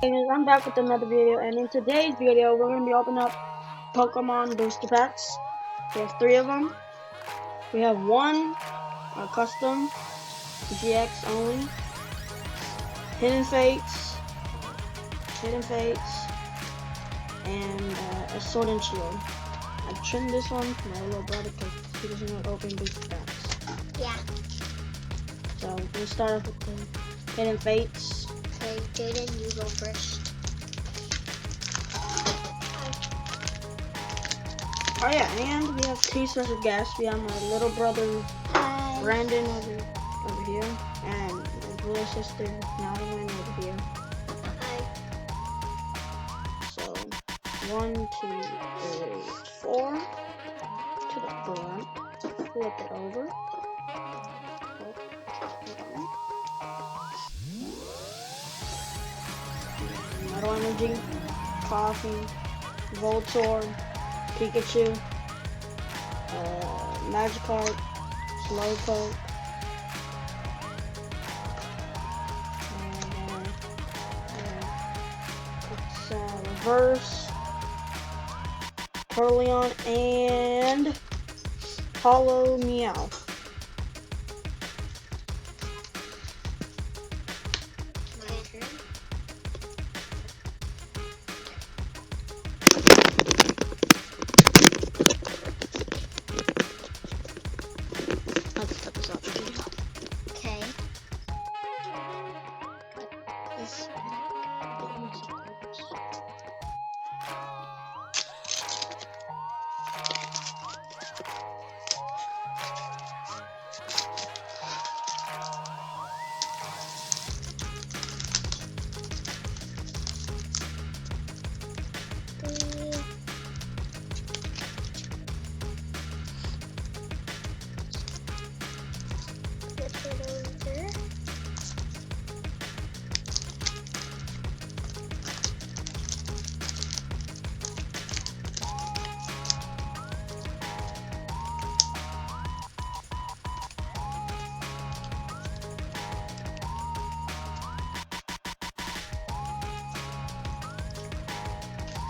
Gamers, I'm back with another video, and in today's video we're going to be opening up Pokemon booster packs. We have 3 of them. We have one custom GX only, Hidden Fates, and a Sword and Shield. I trimmed this one for my little brother because he doesn't want to open booster packs. Yeah. So we're going to start off with the Hidden Fates. Okay, Jaden, you go first. Oh yeah, and we have 2 special guests. We have my little brother Hi. Brandon over here, and my little sister Madeline over here. Hi. So 1, 2, 3, 4 to the front. Flip it over. Metal Energy, Coffee, Voltorb, Pikachu, Magikarp, Slowpoke, and it's Reverse, Turleon, and Hollow Meow. My turn. Let's cut this out. Okay. Cut this back. Flip it over.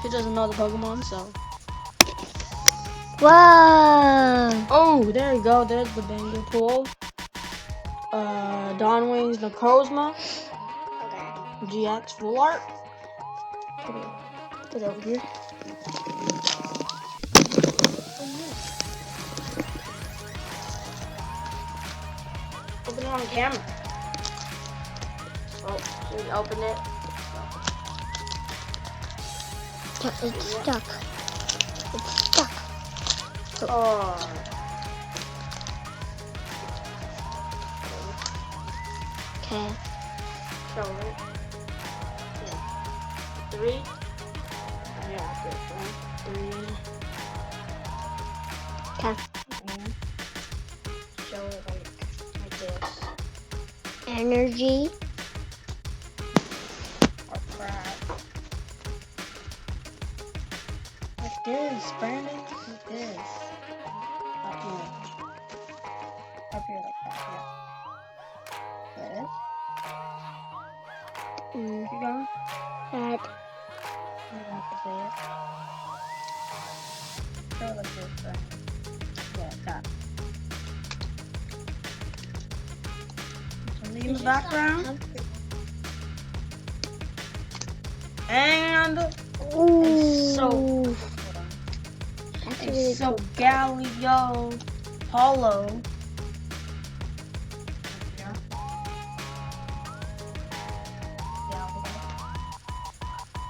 He doesn't know the Pokemon, so. Whoa! Oh, there you go. There's the banger pool. Dawnwings, Necrozma, Okay. GX Full Art. Put it over here. Open it on camera. Oh, should we open it? It's stuck. It's stuck. Oh. Okay. Show it. Yeah. 3. Yeah, that's 3. Okay. And show it like this. Energy. Or crap. Like this, Brandon. Like this. Up here. Up here like that, yeah. There it is. Keep going. That. I don't have to say it. Show it like this, Brandon. Yeah, like that. Something in the background. And Ooh. it's so That's it's really so cool. Galio Hollow. Yeah.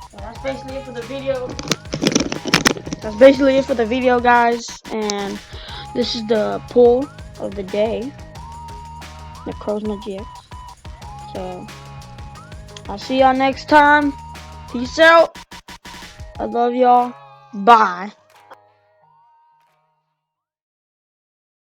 So that's basically it for the video. That's basically it for the video, guys. And this is the pull of the day. Necrozma GX. So I'll see y'all next time. Peace out. I love y'all. Bye.